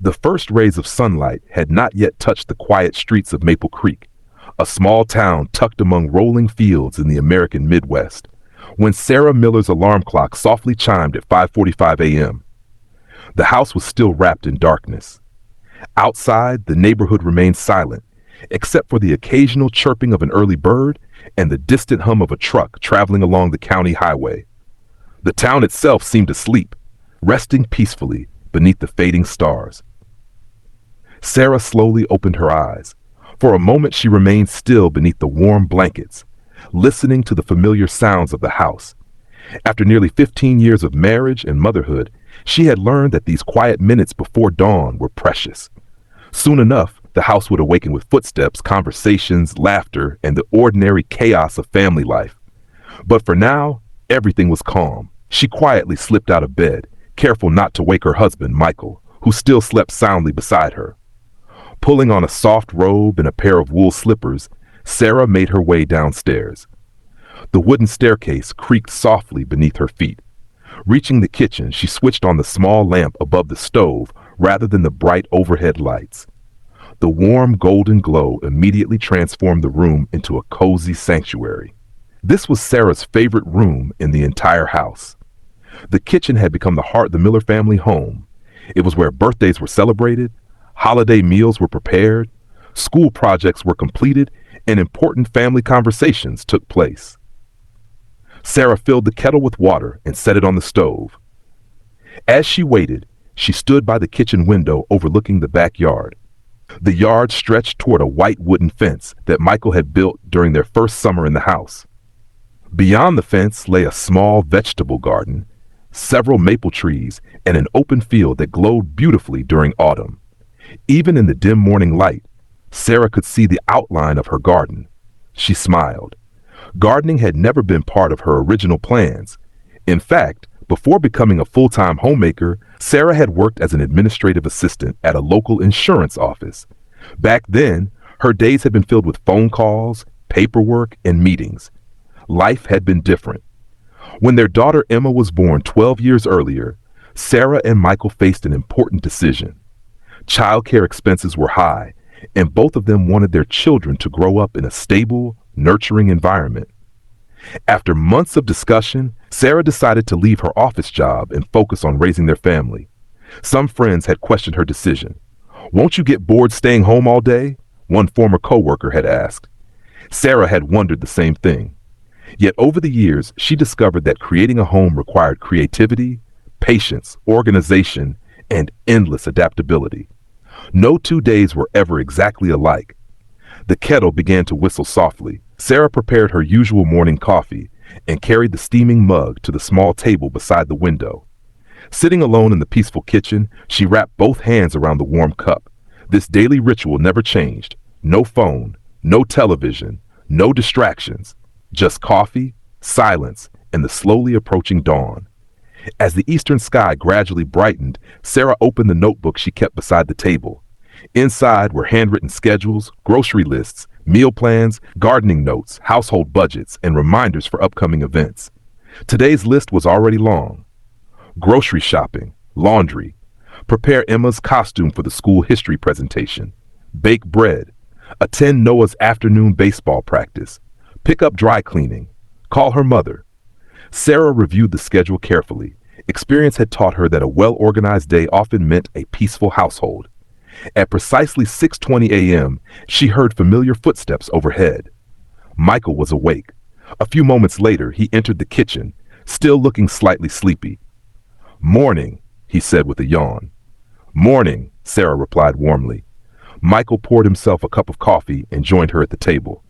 The first rays of sunlight had not yet touched the quiet streets of Maple Creek, a small town tucked among rolling fields in the American Midwest, when Sarah Miller's alarm clock softly chimed at 5:45 a.m. The house was still wrapped in darkness. Outside, the neighborhood remained silent, except for the occasional chirping of an early bird and the distant hum of a truck traveling along the county highway. The town itself seemed asleep, resting peacefully beneath the fading stars. Sarah slowly opened her eyes. For a moment she remained still beneath the warm blankets, listening to the familiar sounds of the house. After nearly 15 years of marriage and motherhood, she had learned that these quiet minutes before dawn were precious. Soon enough, the house would awaken with footsteps, conversations, laughter, and the ordinary chaos of family life. But for now, everything was calm. She quietly slipped out of bed, careful not to wake her husband, Michael, who still slept soundly beside her. Pulling on a soft robe and a pair of wool slippers, Sarah made her way downstairs. The wooden staircase creaked softly beneath her feet. Reaching the kitchen, she switched on the small lamp above the stove rather than the bright overhead lights. The warm golden glow immediately transformed the room into a cozy sanctuary. This was Sarah's favorite room in the entire house. The kitchen had become the heart of the Miller family home. It was where birthdays were celebrated, holiday meals were prepared, school projects were completed, and important family conversations took place. Sarah filled the kettle with water and set it on the stove. As she waited, she stood by the kitchen window overlooking the backyard. The yard stretched toward a white wooden fence that Michael had built during their first summer in the house. Beyond the fence lay a small vegetable garden, several maple trees, and an open field that glowed beautifully during autumn. Even in the dim morning light, Sarah could see the outline of her garden. She smiled. Gardening had never been part of her original plans. In fact, before becoming a full-time homemaker, Sarah had worked as an administrative assistant at a local insurance office. Back then, her days had been filled with phone calls, paperwork, and meetings. Life had been different. When their daughter Emma was born 12 years earlier, Sarah and Michael faced an important decision. Childcare expenses were high, and both of them wanted their children to grow up in a stable, nurturing environment. After months of discussion, Sarah decided to leave her office job and focus on raising their family. Some friends had questioned her decision. "Won't you get bored staying home all day?" one former coworker had asked. Sarah had wondered the same thing. Yet over the years, she discovered that creating a home required creativity, patience, organization, and endless adaptability. No 2 days were ever exactly alike. The kettle began to whistle softly. Sarah prepared her usual morning coffee and carried the steaming mug to the small table beside the window. Sitting alone in the peaceful kitchen, she wrapped both hands around the warm cup. This daily ritual never changed. No phone, no television, no distractions. Just coffee, silence, and the slowly approaching dawn. As the eastern sky gradually brightened, Sarah opened the notebook she kept beside the table. Inside were handwritten schedules, grocery lists, meal plans, gardening notes, household budgets, and reminders for upcoming events. Today's list was already long. Grocery shopping, laundry, prepare Emma's costume for the school history presentation, bake bread, attend Noah's afternoon baseball practice, pick up dry cleaning, call her mother. Sarah reviewed the schedule carefully. Experience had taught her that a well-organized day often meant a peaceful household. At precisely 6:20 a.m., she heard familiar footsteps overhead. Michael was awake. A few moments later, he entered the kitchen, still looking slightly sleepy. "Morning," he said with a yawn. "Morning," Sarah replied warmly. Michael poured himself a cup of coffee and joined her at the table.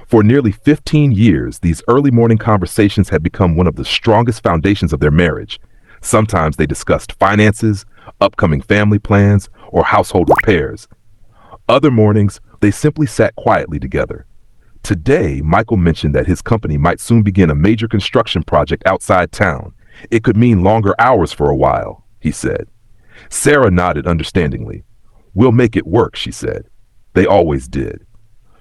For nearly 15 years, these early morning conversations had become one of the strongest foundations of their marriage. Sometimes they discussed finances, upcoming family plans, or household repairs. Other mornings, they simply sat quietly together. Today, Michael mentioned that his company might soon begin a major construction project outside town. It could mean longer hours for a while, he said. Sarah nodded understandingly. "We'll make it work," she said. They always did.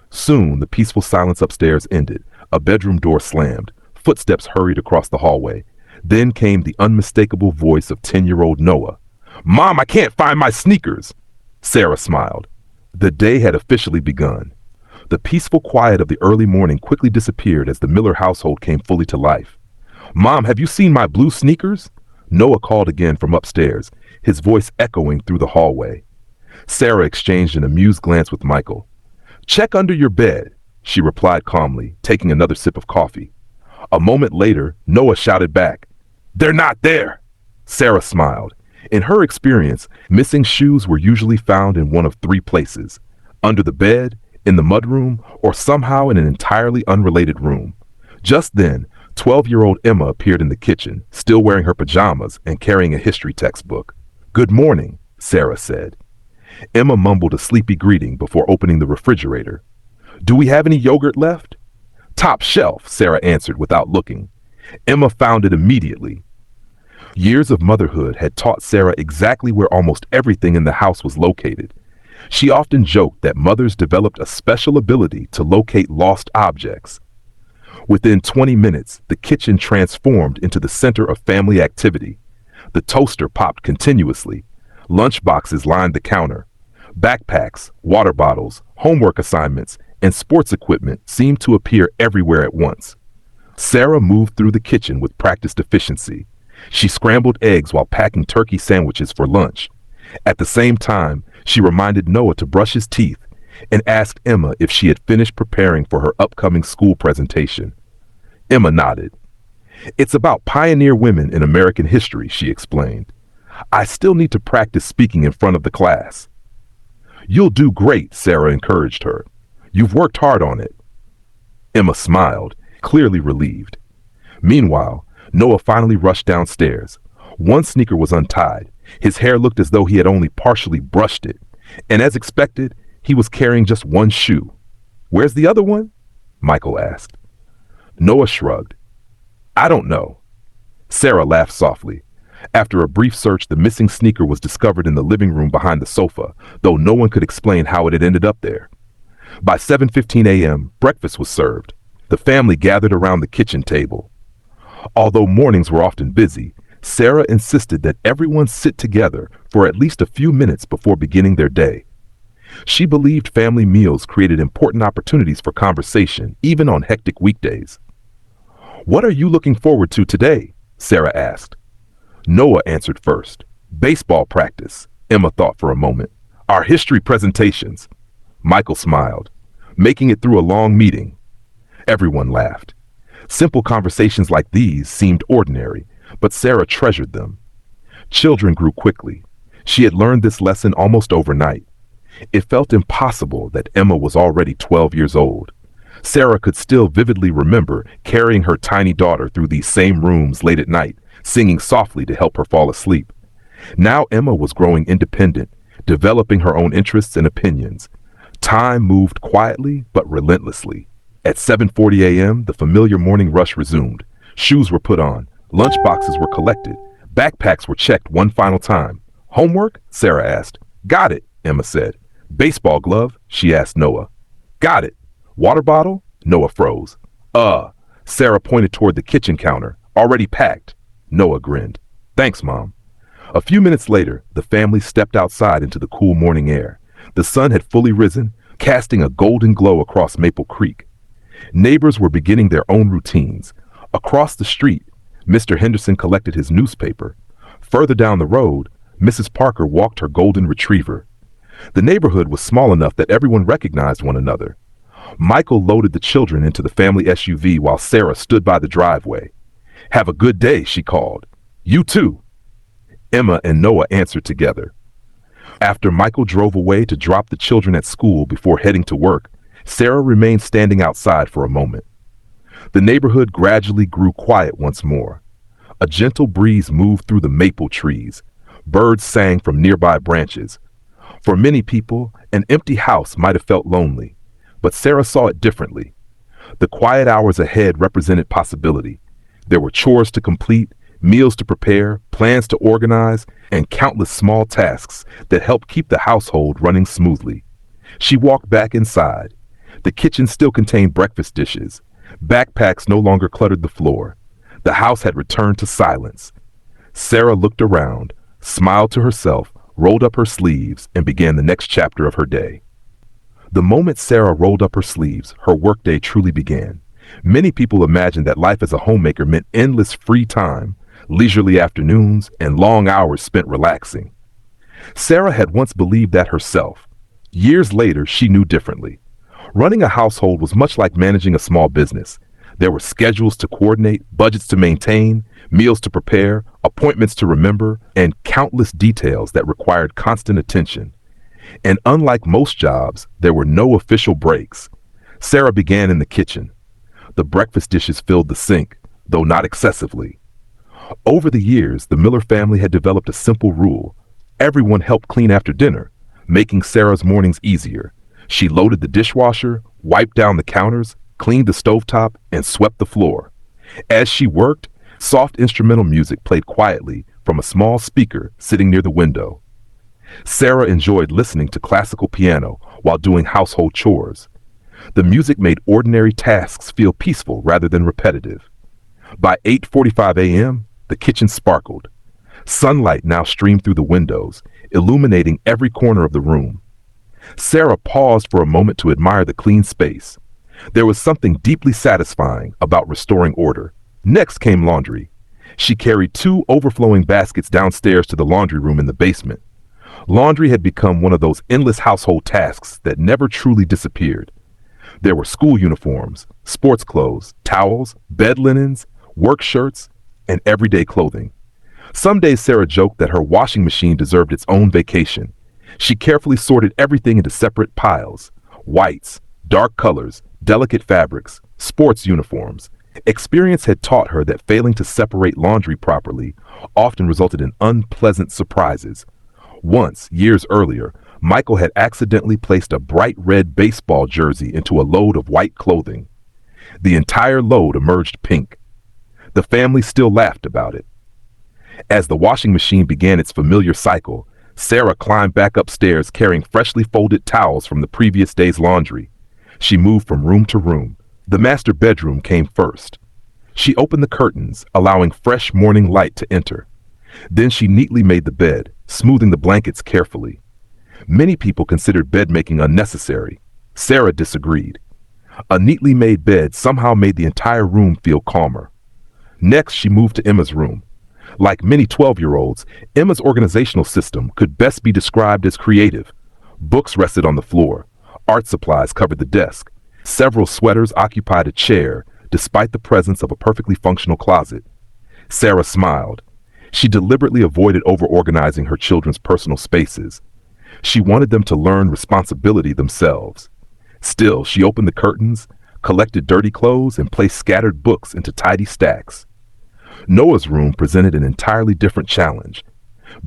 Soon, the peaceful silence upstairs ended. A bedroom door slammed. Footsteps hurried across the hallway. Then came the unmistakable voice of 10-year-old Noah. "Mom, I can't find my sneakers." Sarah smiled. The day had officially begun. The peaceful quiet of the early morning quickly disappeared as the Miller household came fully to life. "Mom, have you seen my blue sneakers?" Noah called again from upstairs, his voice echoing through the hallway. Sarah exchanged an amused glance with Michael. "Check under your bed," she replied calmly, taking another sip of coffee. A moment later, Noah shouted back, "They're not there!" Sarah smiled. In her experience, missing shoes were usually found in one of three places: under the bed, in the mudroom, or somehow in an entirely unrelated room. Just then, 12-year-old Emma appeared in the kitchen, still wearing her pajamas and carrying a history textbook. "Good morning," Sarah said. Emma mumbled a sleepy greeting before opening the refrigerator. "Do we have any yogurt left?" "Top shelf," Sarah answered without looking. Emma found it immediately. Years of motherhood had taught Sarah exactly where almost everything in the house was located. She often joked that mothers developed a special ability to locate lost objects. Within 20 minutes, the kitchen transformed into the center of family activity. The toaster popped continuously. Lunchboxes lined the counter. Backpacks, water bottles, homework assignments, and sports equipment seemed to appear everywhere at once. Sarah moved through the kitchen with practiced efficiency. She scrambled eggs while packing turkey sandwiches for lunch. At the same time, she reminded Noah to brush his teeth and asked Emma if she had finished preparing for her upcoming school presentation. Emma nodded. "It's about pioneer women in American history," she explained. "I still need to practice speaking in front of the class." "You'll do great," Sarah encouraged her. "You've worked hard on it." Emma smiled, clearly relieved. Meanwhile, Noah finally rushed downstairs. One sneaker was untied. His hair looked as though he had only partially brushed it. And as expected, he was carrying just one shoe. "Where's the other one?" Michael asked. Noah shrugged. "I don't know." Sarah laughed softly. After a brief search, the missing sneaker was discovered in the living room behind the sofa, though no one could explain how it had ended up there. By 7:15 a.m., breakfast was served. The family gathered around the kitchen table. Although mornings were often busy, Sarah insisted that everyone sit together for at least a few minutes before beginning their day. She believed family meals created important opportunities for conversation, even on hectic weekdays. "What are you looking forward to today?" Sarah asked. Noah answered first. "Baseball practice," Emma thought for a moment. "Our history presentations." Michael smiled. "Making it through a long meeting." Everyone laughed. Simple conversations like these seemed ordinary, but Sarah treasured them. Children grew quickly. She had learned this lesson almost overnight. It felt impossible that Emma was already 12 years old. Sarah could still vividly remember carrying her tiny daughter through these same rooms late at night, singing softly to help her fall asleep. Now Emma was growing independent, developing her own interests and opinions. Time moved quietly but relentlessly. At 7:40 a.m., the familiar morning rush resumed. Shoes were put on. Lunch boxes were collected. Backpacks were checked one final time. "Homework?" Sarah asked. "Got it," Emma said. "Baseball glove?" she asked Noah. "Got it." "Water bottle?" Noah froze. Sarah pointed toward the kitchen counter. "Already packed." Noah grinned. "Thanks, Mom." A few minutes later, the family stepped outside into the cool morning air. The sun had fully risen, casting a golden glow across Maple Creek. Neighbors were beginning their own routines. Across the street, Mr. Henderson collected his newspaper. Further down the road, Mrs. Parker walked her golden retriever. The neighborhood was small enough that everyone recognized one another. Michael loaded the children into the family SUV while Sarah stood by the driveway. "Have a good day," she called. "You too." Emma and Noah answered together. After Michael drove away to drop the children at school before heading to work, Sarah remained standing outside for a moment. The neighborhood gradually grew quiet once more. A gentle breeze moved through the maple trees. Birds sang from nearby branches. For many people, an empty house might have felt lonely, but Sarah saw it differently. The quiet hours ahead represented possibility. There were chores to complete, meals to prepare, plans to organize, and countless small tasks that helped keep the household running smoothly. She walked back inside. The kitchen still contained breakfast dishes. Backpacks no longer cluttered the floor. The house had returned to silence. Sarah looked around, smiled to herself, rolled up her sleeves, and began the next chapter of her day. The moment Sarah rolled up her sleeves, her workday truly began. Many people imagine that life as a homemaker meant endless free time, leisurely afternoons, and long hours spent relaxing. Sarah had once believed that herself. Years later, she knew differently. Running a household was much like managing a small business. There were schedules to coordinate, budgets to maintain, meals to prepare, appointments to remember, and countless details that required constant attention. And unlike most jobs, there were no official breaks. Sarah began in the kitchen. The breakfast dishes filled the sink, though not excessively. Over the years, the Miller family had developed a simple rule. Everyone helped clean after dinner, making Sarah's mornings easier. She loaded the dishwasher, wiped down the counters, cleaned the stovetop, and swept the floor. As she worked, soft instrumental music played quietly from a small speaker sitting near the window. Sarah enjoyed listening to classical piano while doing household chores. The music made ordinary tasks feel peaceful rather than repetitive. By 8:45 a.m., the kitchen sparkled. Sunlight now streamed through the windows, illuminating every corner of the room. Sarah paused for a moment to admire the clean space. There was something deeply satisfying about restoring order. Next came laundry. She carried 2 overflowing baskets downstairs to the laundry room in the basement. Laundry had become one of those endless household tasks that never truly disappeared. There were school uniforms, sports clothes, towels, bed linens, work shirts, and everyday clothing. Some days Sarah joked that her washing machine deserved its own vacation. She carefully sorted everything into separate piles: whites, dark colors, delicate fabrics, sports uniforms. Experience had taught her that failing to separate laundry properly often resulted in unpleasant surprises. Once, years earlier, Michael had accidentally placed a bright red baseball jersey into a load of white clothing. The entire load emerged pink. The family still laughed about it. As the washing machine began its familiar cycle, Sarah climbed back upstairs carrying freshly folded towels from the previous day's laundry. She moved from room to room. The master bedroom came first. She opened the curtains, allowing fresh morning light to enter. Then she neatly made the bed, smoothing the blankets carefully. Many people considered bed making unnecessary. Sarah disagreed. A neatly made bed somehow made the entire room feel calmer. Next, she moved to Emma's room. Like many 12-year-olds, Emma's organizational system could best be described as creative. Books rested on the floor. Art supplies covered the desk. Several sweaters occupied a chair, despite the presence of a perfectly functional closet. Sarah smiled. She deliberately avoided over-organizing her children's personal spaces. She wanted them to learn responsibility themselves. Still, she opened the curtains, collected dirty clothes, and placed scattered books into tidy stacks. Noah's room presented an entirely different challenge.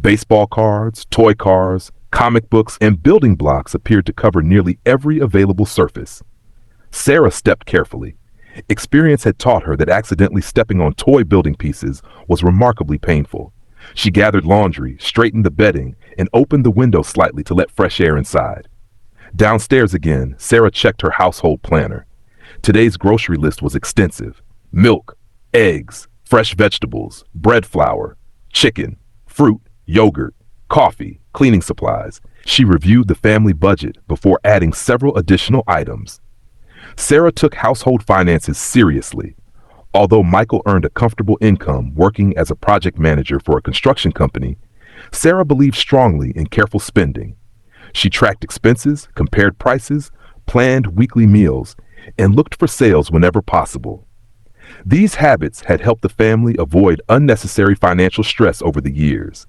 Baseball cards, toy cars, comic books, and building blocks appeared to cover nearly every available surface. Sarah stepped carefully. Experience had taught her that accidentally stepping on toy building pieces was remarkably painful. She gathered laundry, straightened the bedding, and opened the window slightly to let fresh air inside. Downstairs again, Sarah checked her household planner. Today's grocery list was extensive: milk, eggs, fresh vegetables, bread flour, chicken, fruit, yogurt, coffee, cleaning supplies. She reviewed the family budget before adding several additional items. Sarah took household finances seriously. Although Michael earned a comfortable income working as a project manager for a construction company, Sarah believed strongly in careful spending. She tracked expenses, compared prices, planned weekly meals, and looked for sales whenever possible. These habits had helped the family avoid unnecessary financial stress over the years.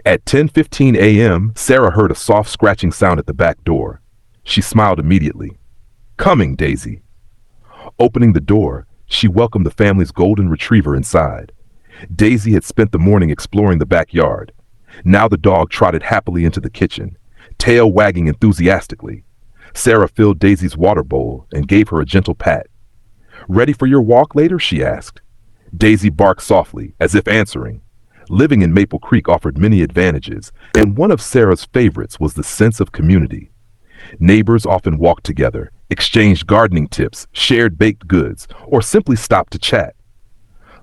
At 10:15 a.m., Sarah heard a soft scratching sound at the back door. She smiled immediately. "Coming, Daisy." Opening the door, she welcomed the family's golden retriever inside. Daisy had spent the morning exploring the backyard. Now the dog trotted happily into the kitchen, tail wagging enthusiastically. Sarah filled Daisy's water bowl and gave her a gentle pat. "Ready for your walk later?" she asked. Daisy barked softly, as if answering. Living in Maple Creek offered many advantages, and one of Sarah's favorites was the sense of community. Neighbors often walked together, exchanged gardening tips, shared baked goods, or simply stopped to chat.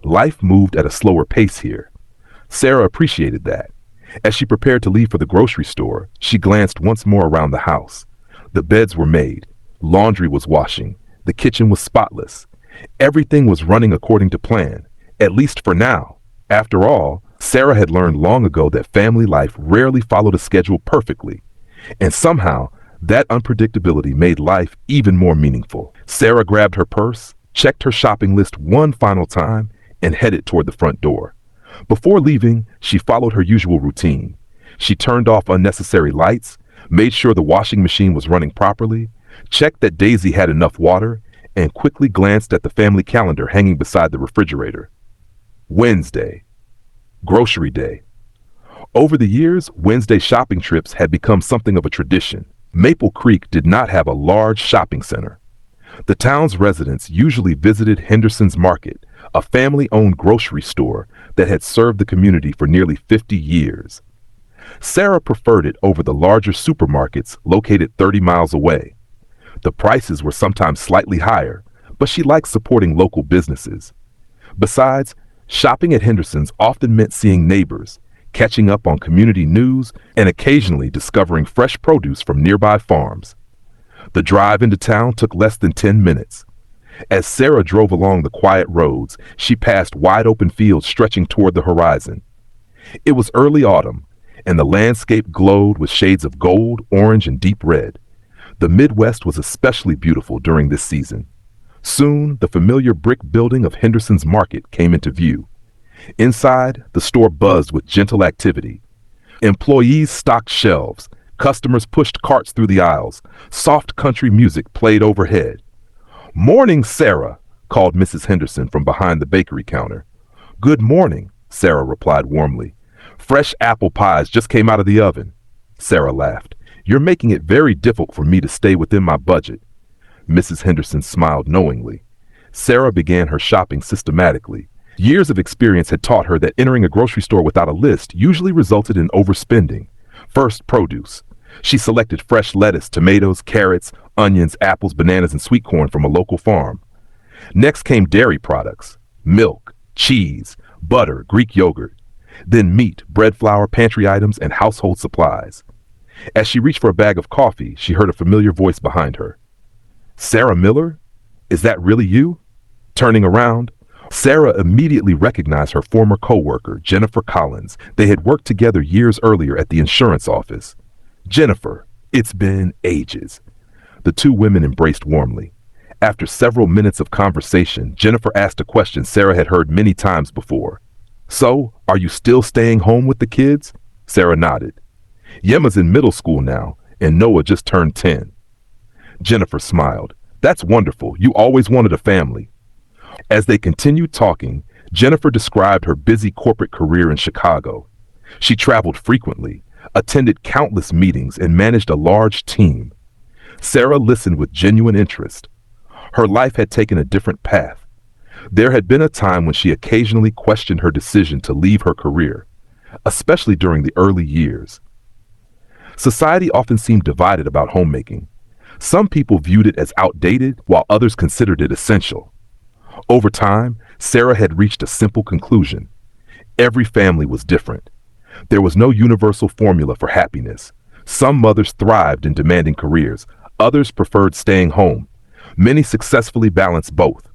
Life moved at a slower pace here. Sarah appreciated that. As she prepared to leave for the grocery store, she glanced once more around the house. The beds were made, laundry was washing, the kitchen was spotless. Everything was running according to plan, at least for now. After all, Sarah had learned long ago that family life rarely followed a schedule perfectly, and somehow that unpredictability made life even more meaningful. Sarah grabbed her purse, checked her shopping list one final time, and headed toward the front door. Before leaving, she followed her usual routine. She turned off unnecessary lights, made sure the washing machine was running properly, checked that Daisy had enough water, and quickly glanced at the family calendar hanging beside the refrigerator. Wednesday. Grocery day. Over the years, Wednesday shopping trips had become something of a tradition. Maple Creek did not have a large shopping center. The town's residents usually visited Henderson's Market, a family-owned grocery store that had served the community for nearly 50 years. Sarah preferred it over the larger supermarkets located 30 miles away. The prices were sometimes slightly higher, but she liked supporting local businesses. Besides, shopping at Henderson's often meant seeing neighbors, catching up on community news, and occasionally discovering fresh produce from nearby farms. The drive into town took less than 10 minutes. As Sarah drove along the quiet roads, she passed wide-open fields stretching toward the horizon. It was early autumn, and the landscape glowed with shades of gold, orange, and deep red. The Midwest was especially beautiful during this season. Soon, the familiar brick building of Henderson's Market came into view. Inside, the store buzzed with gentle activity. Employees stocked shelves, customers pushed carts through the aisles, soft country music played overhead. "Morning, Sarah," called Mrs. Henderson from behind the bakery counter. "Good morning," Sarah replied warmly. "Fresh apple pies just came out of the oven." Sarah laughed. "You're making it very difficult for me to stay within my budget." Mrs. Henderson smiled knowingly. Sarah began her shopping systematically. Years of experience had taught her that entering a grocery store without a list usually resulted in overspending. First, produce. She selected fresh lettuce, tomatoes, carrots, onions, apples, bananas, and sweet corn from a local farm. Next came dairy products, milk, cheese, butter, Greek yogurt. Then meat, bread flour, pantry items, and household supplies. As she reached for a bag of coffee, she heard a familiar voice behind her. "Sarah Miller? Is that really you?" Turning around, Sarah immediately recognized her former co-worker, Jennifer Collins. They had worked together years earlier at the insurance office. "Jennifer, it's been ages." The two women embraced warmly. After several minutes of conversation, Jennifer asked a question Sarah had heard many times before. "So, are you still staying home with the kids?" Sarah nodded. "Yemma's in middle school now, and Noah just turned 10. Jennifer smiled. "That's wonderful. You always wanted a family." As they continued talking, Jennifer described her busy corporate career in Chicago. She traveled frequently, attended countless meetings, and managed a large team. Sarah listened with genuine interest. Her life had taken a different path. There had been a time when she occasionally questioned her decision to leave her career, especially during the early years. Society often seemed divided about homemaking. Some people viewed it as outdated, while others considered it essential. Over time, Sarah had reached a simple conclusion. Every family was different. There was no universal formula for happiness. Some mothers thrived in demanding careers. Others preferred staying home. Many successfully balanced both.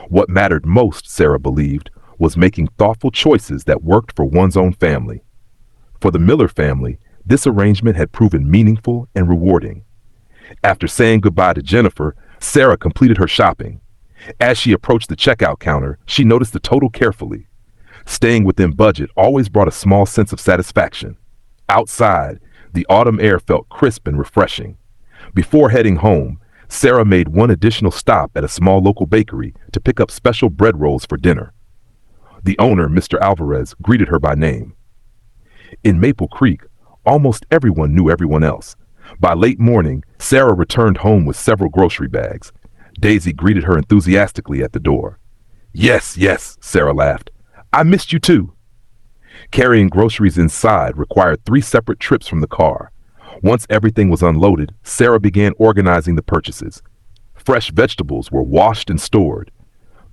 What mattered most, Sarah believed, was making thoughtful choices that worked for one's own family. For the Miller family, this arrangement had proven meaningful and rewarding. After saying goodbye to Jennifer, Sarah completed her shopping. As she approached the checkout counter, she noticed the total carefully. Staying within budget always brought a small sense of satisfaction. Outside, the autumn air felt crisp and refreshing. Before heading home, Sarah made one additional stop at a small local bakery to pick up special bread rolls for dinner. The owner, Mr. Alvarez, greeted her by name. In Maple Creek, almost everyone knew everyone else. By late morning, Sarah returned home with several grocery bags. Daisy greeted her enthusiastically at the door. "Yes, yes," Sarah laughed. "I missed you too." Carrying groceries inside required 3 separate trips from the car. Once everything was unloaded, Sarah began organizing the purchases. Fresh vegetables were washed and stored.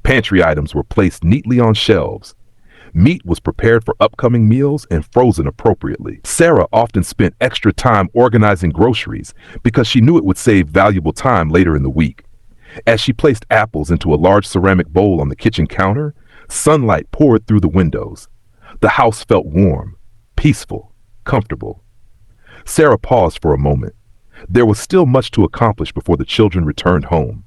Pantry items were placed neatly on shelves. Meat was prepared for upcoming meals and frozen appropriately. Sarah often spent extra time organizing groceries because she knew it would save valuable time later in the week. As she placed apples into a large ceramic bowl on the kitchen counter, sunlight poured through the windows. The house felt warm, peaceful, comfortable. Sarah paused for a moment. There was still much to accomplish before the children returned home.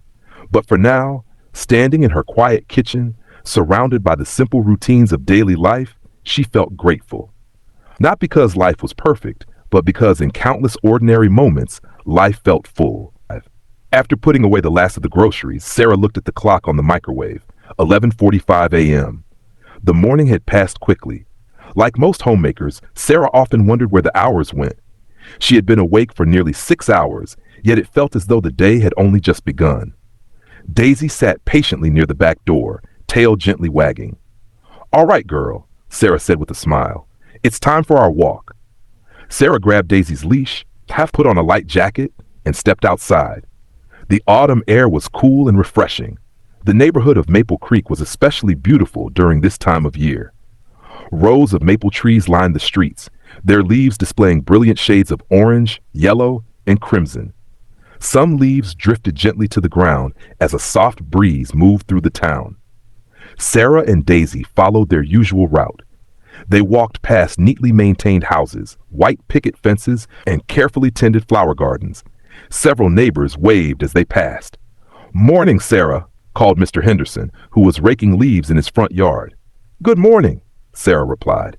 But for now, standing in her quiet kitchen, surrounded by the simple routines of daily life, she felt grateful. Not because life was perfect, but because in countless ordinary moments, life felt full. After putting away the last of the groceries, Sarah looked at the clock on the microwave, 11:45 a.m. The morning had passed quickly. Like most homemakers, Sarah often wondered where the hours went. She had been awake for nearly 6 hours, yet it felt as though the day had only just begun. Daisy sat patiently near the back door, tail gently wagging. "All right, girl," Sarah said with a smile. "It's time for our walk." Sarah grabbed Daisy's leash, half put on a light jacket, and stepped outside. The autumn air was cool and refreshing. The neighborhood of Maple Creek was especially beautiful during this time of year. Rows of maple trees lined the streets, their leaves displaying brilliant shades of orange, yellow, and crimson. Some leaves drifted gently to the ground as a soft breeze moved through the town. Sarah and Daisy followed their usual route. They walked past neatly maintained houses, white picket fences, and carefully tended flower gardens. Several neighbors waved as they passed. "Morning, Sarah," called Mr. Henderson, who was raking leaves in his front yard. "Good morning," Sarah replied.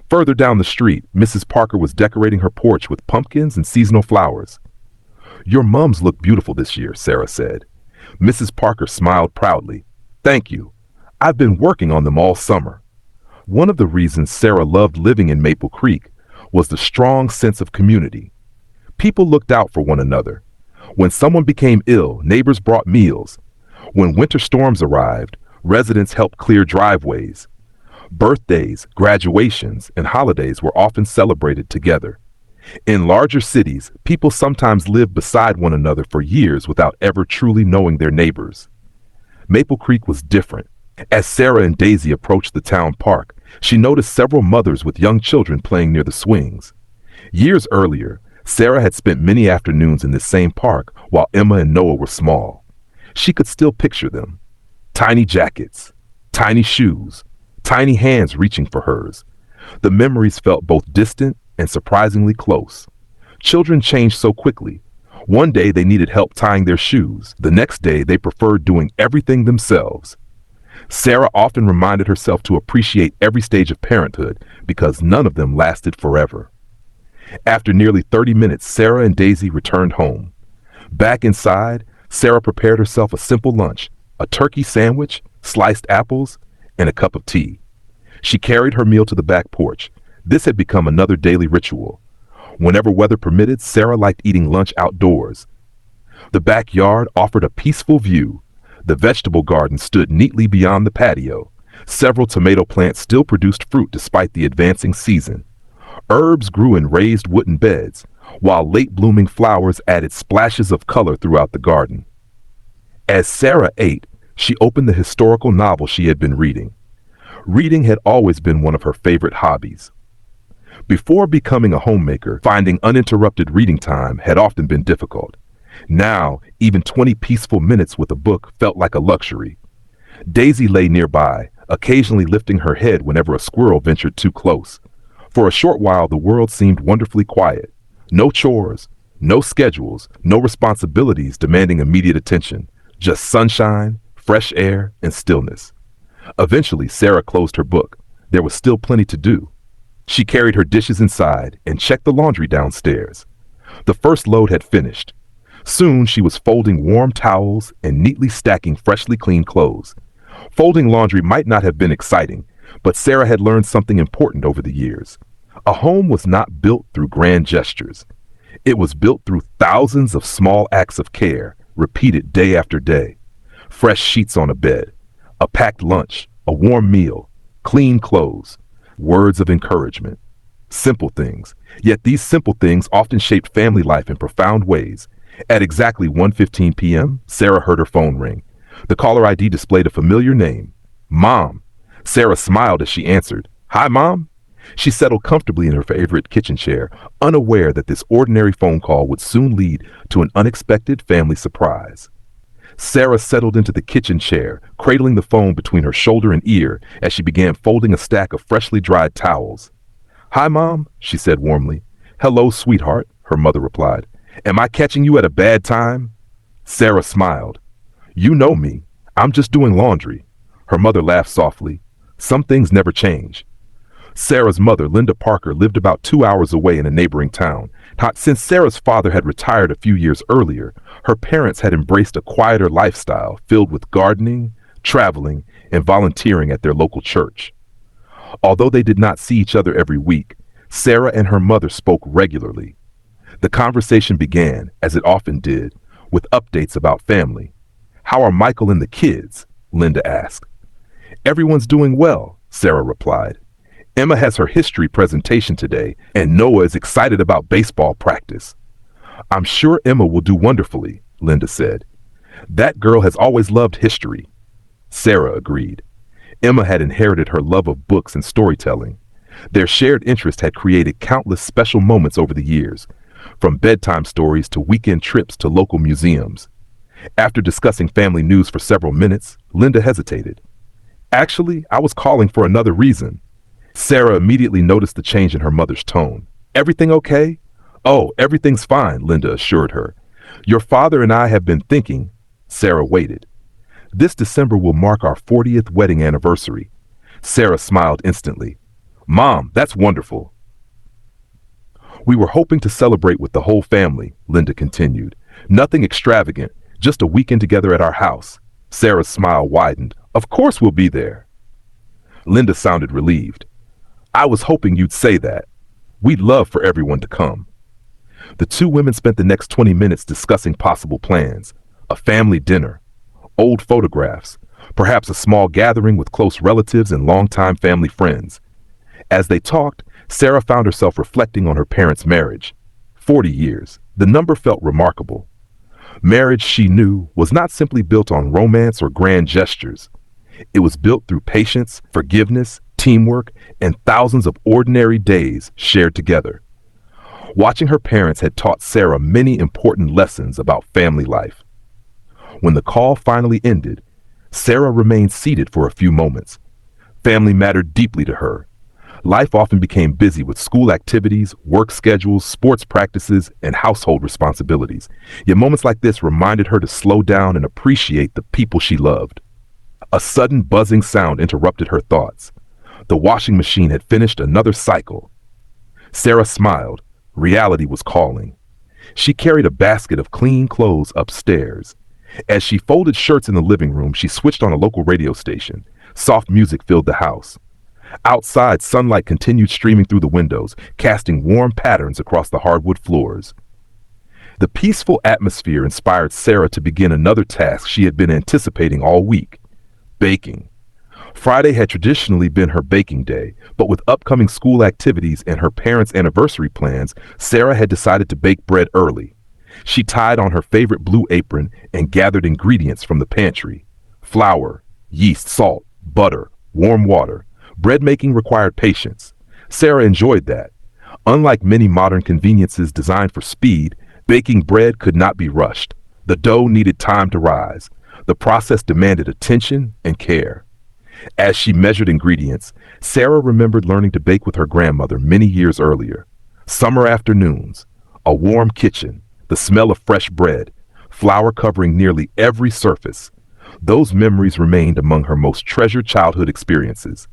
Further down the street, Mrs. Parker was decorating her porch with pumpkins and seasonal flowers. "Your mums look beautiful this year," Sarah said. Mrs. Parker smiled proudly. "Thank you. I've been working on them all summer." One of the reasons Sarah loved living in Maple Creek was the strong sense of community. People looked out for one another. When someone became ill, neighbors brought meals. When winter storms arrived, residents helped clear driveways. Birthdays, graduations, and holidays were often celebrated together. In larger cities, people sometimes lived beside one another for years without ever truly knowing their neighbors. Maple Creek was different. As Sarah and Daisy approached the town park, she noticed several mothers with young children playing near the swings. Years earlier, Sarah had spent many afternoons in this same park while Emma and Noah were small. She could still picture them. Tiny jackets, tiny shoes, tiny hands reaching for hers. The memories felt both distant and surprisingly close. Children changed so quickly. One day they needed help tying their shoes. The next day they preferred doing everything themselves. Sarah often reminded herself to appreciate every stage of parenthood because none of them lasted forever. After nearly 30 minutes, Sarah and Daisy returned home. Back inside, Sarah prepared herself a simple lunch, a turkey sandwich, sliced apples, and a cup of tea. She carried her meal to the back porch. This had become another daily ritual. Whenever weather permitted, Sarah liked eating lunch outdoors. The backyard offered a peaceful view. The vegetable garden stood neatly beyond the patio. Several tomato plants still produced fruit despite the advancing season. Herbs grew in raised wooden beds, while late-blooming flowers added splashes of color throughout the garden. As Sarah ate, she opened the historical novel she had been reading. Reading had always been one of her favorite hobbies. Before becoming a homemaker, finding uninterrupted reading time had often been difficult. Now, even 20 peaceful minutes with a book felt like a luxury. Daisy lay nearby, occasionally lifting her head whenever a squirrel ventured too close. For a short while, the world seemed wonderfully quiet. No chores, no schedules, no responsibilities demanding immediate attention. Just sunshine, fresh air, and stillness. Eventually, Sarah closed her book. There was still plenty to do. She carried her dishes inside and checked the laundry downstairs. The first load had finished. Soon she was folding warm towels and neatly stacking freshly cleaned clothes. Folding laundry might not have been exciting, but Sarah had learned something important over the years. A home was not built through grand gestures. It was built through thousands of small acts of care, repeated day after day. Fresh sheets on a bed, a packed lunch, a warm meal, clean clothes, words of encouragement. Simple things. Yet these simple things often shaped family life in profound ways. At exactly 1:15 p.m., Sarah heard her phone ring. The caller ID displayed a familiar name. Mom. Sarah smiled as she answered, "Hi, Mom." She settled comfortably in her favorite kitchen chair, unaware that this ordinary phone call would soon lead to an unexpected family surprise. Sarah settled into the kitchen chair, cradling the phone between her shoulder and ear as she began folding a stack of freshly dried towels. "Hi, Mom," she said warmly. "Hello, sweetheart," her mother replied. "Am I catching you at a bad time?" Sarah smiled. "You know me. I'm just doing laundry." Her mother laughed softly. Some things never change. Sarah's mother, Linda Parker, lived about 2 hours away in a neighboring town. Since Sarah's father had retired a few years earlier, her parents had embraced a quieter lifestyle filled with gardening, traveling, and volunteering at their local church. Although they did not see each other every week, Sarah and her mother spoke regularly. The conversation began, as it often did, with updates about family. "How are Michael and the kids?" Linda asked. "Everyone's doing well," Sarah replied. "Emma has her history presentation today, and Noah is excited about baseball practice." "I'm sure Emma will do wonderfully," Linda said. "That girl has always loved history." Sarah agreed. Emma had inherited her love of books and storytelling. Their shared interest had created countless special moments over the years, from bedtime stories to weekend trips to local museums. After discussing family news for several minutes, Linda hesitated. "Actually, I was calling for another reason." Sarah immediately noticed the change in her mother's tone. "Everything okay?" "Oh, everything's fine," Linda assured her. "Your father and I have been thinking." Sarah waited. "This December will mark our 40th wedding anniversary." Sarah smiled instantly. "Mom, that's wonderful." "We were hoping to celebrate with the whole family," Linda continued. "Nothing extravagant, just a weekend together at our house." Sarah's smile widened. "Of course we'll be there." Linda sounded relieved. "I was hoping you'd say that. We'd love for everyone to come." The two women spent the next 20 minutes discussing possible plans, a family dinner, old photographs, perhaps a small gathering with close relatives and longtime family friends. As they talked, Sarah found herself reflecting on her parents' marriage. 40 years. The number felt remarkable. Marriage, she knew, was not simply built on romance or grand gestures. It was built through patience, forgiveness, teamwork, and thousands of ordinary days shared together. Watching her parents had taught Sarah many important lessons about family life. When the call finally ended, Sarah remained seated for a few moments. Family mattered deeply to her. Life often became busy with school activities, work schedules, sports practices, and household responsibilities. Yet moments like this reminded her to slow down and appreciate the people she loved. A sudden buzzing sound interrupted her thoughts. The washing machine had finished another cycle. Sarah smiled. Reality was calling. She carried a basket of clean clothes upstairs. As she folded shirts in the living room, she switched on a local radio station. Soft music filled the house. Outside, sunlight continued streaming through the windows, casting warm patterns across the hardwood floors. The peaceful atmosphere inspired Sarah to begin another task she had been anticipating all week: baking. Friday had traditionally been her baking day, but with upcoming school activities and her parents' anniversary plans, Sarah had decided to bake bread early. She tied on her favorite blue apron and gathered ingredients from the pantry: flour, yeast, salt, butter, warm water. Bread making required patience. Sarah enjoyed that. Unlike many modern conveniences designed for speed, baking bread could not be rushed. The dough needed time to rise. The process demanded attention and care. As she measured ingredients, Sarah remembered learning to bake with her grandmother many years earlier. Summer afternoons, a warm kitchen, the smell of fresh bread, flour covering nearly every surface. Those memories remained among her most treasured childhood experiences.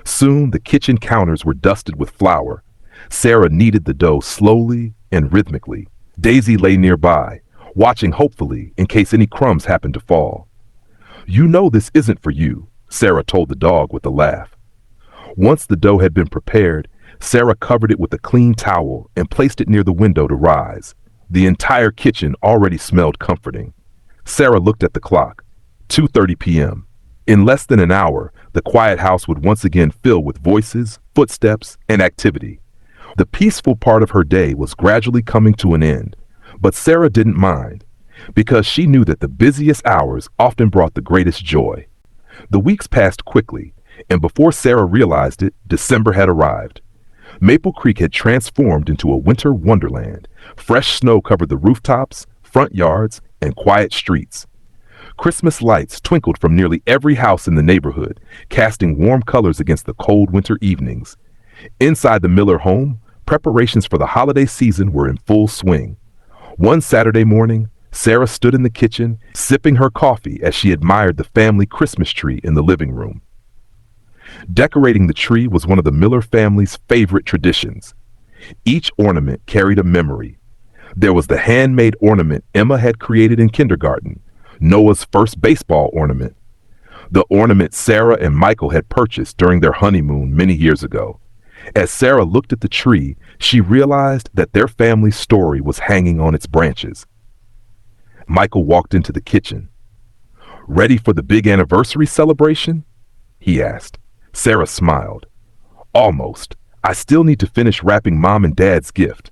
Soon the kitchen counters were dusted with flour. Sarah kneaded the dough slowly and rhythmically. Daisy lay nearby, watching hopefully in case any crumbs happened to fall. "You know this isn't for you," Sarah told the dog with a laugh. Once the dough had been prepared, Sarah covered it with a clean towel and placed it near the window to rise. The entire kitchen already smelled comforting. Sarah looked at the clock. 2:30 p.m. In less than an hour, the quiet house would once again fill with voices, footsteps, and activity. The peaceful part of her day was gradually coming to an end, but Sarah didn't mind, because she knew that the busiest hours often brought the greatest joy. The weeks passed quickly, And before Sarah realized it, December had arrived. Maple Creek had transformed into a winter wonderland. Fresh snow covered the rooftops, front yards, and quiet streets. Christmas lights twinkled from nearly every house in the neighborhood, casting warm colors against the cold winter evenings. Inside the Miller home, preparations for the holiday season were in full swing. One Saturday morning, Sarah stood in the kitchen, sipping her coffee as she admired the family Christmas tree in the living room. Decorating the tree was one of the Miller family's favorite traditions. Each ornament carried a memory. There was the handmade ornament Emma had created in kindergarten, Noah's first baseball ornament, the ornament Sarah and Michael had purchased during their honeymoon many years ago. As Sarah looked at the tree, she realized that their family's story was hanging on its branches. Michael walked into the kitchen. "Ready for the big anniversary celebration?" he asked. Sarah smiled. "Almost. I still need to finish wrapping Mom and Dad's gift."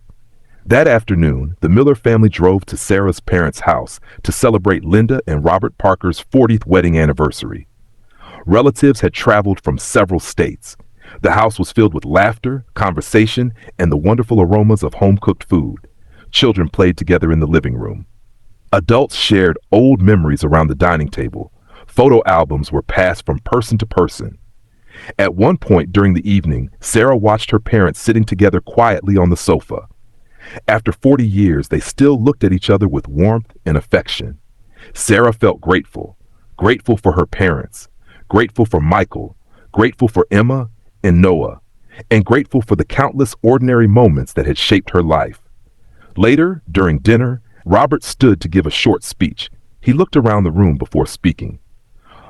That afternoon, the Miller family drove to Sarah's parents' house to celebrate Linda and Robert Parker's 40th wedding anniversary. Relatives had traveled from several states. The house was filled with laughter, conversation, and the wonderful aromas of home-cooked food. Children played together in the living room. Adults shared old memories around the dining table. Photo albums were passed from person to person. At one point during the evening, Sarah watched her parents sitting together quietly on the sofa. After 40 years, they still looked at each other with warmth and affection. Sarah felt grateful, grateful for her parents, grateful for Michael, grateful for Emma and Noah, and grateful for the countless ordinary moments that had shaped her life. Later, during dinner, Robert stood to give a short speech. He looked around the room before speaking.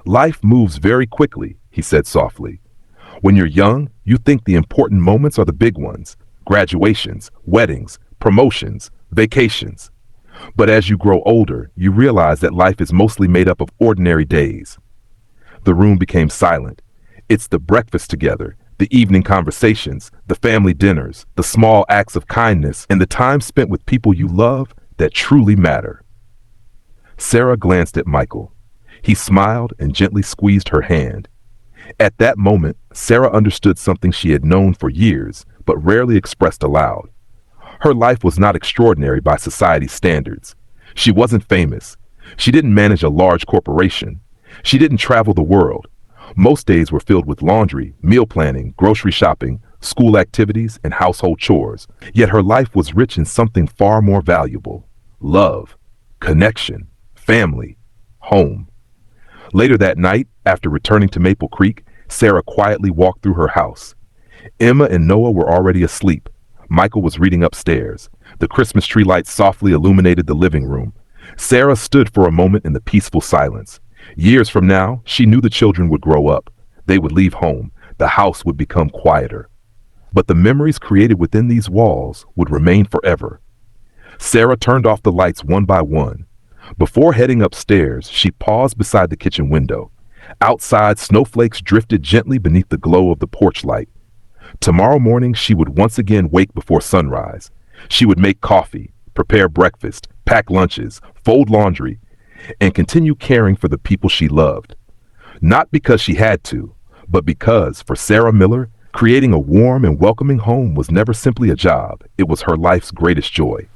"Life moves very quickly," he said softly. "When you're young, you think the important moments are the big ones: graduations, weddings, promotions, vacations. But as you grow older, you realize that life is mostly made up of ordinary days." The room became silent. It's the breakfast together, the evening conversations, the family dinners, the small acts of kindness, and the time spent with people you love that truly matter. Sarah glanced at Michael. He smiled and gently squeezed her hand. At that moment, Sarah understood something she had known for years, but rarely expressed aloud. Her life was not extraordinary by society's standards. She wasn't famous. She didn't manage a large corporation. She didn't travel the world. Most days were filled with laundry, meal planning, grocery shopping, school activities, and household chores. Yet her life was rich in something far more valuable: love, connection, family, home. Later that night, after returning to Maple Creek, Sarah quietly walked through her house. Emma and Noah were already asleep. Michael was reading upstairs. The Christmas tree lights softly illuminated the living room. Sarah stood for a moment in the peaceful silence. Years from now, she knew the children would grow up. They would leave home. The house would become quieter. But the memories created within these walls would remain forever. Sarah turned off the lights one by one. Before heading upstairs, she paused beside the kitchen window. Outside, snowflakes drifted gently beneath the glow of the porch light. Tomorrow morning, she would once again wake before sunrise. She would make coffee, prepare breakfast, pack lunches, fold laundry, and continue caring for the people she loved. Not because she had to, but because, for Sarah Miller, creating a warm and welcoming home was never simply a job. It was her life's greatest joy.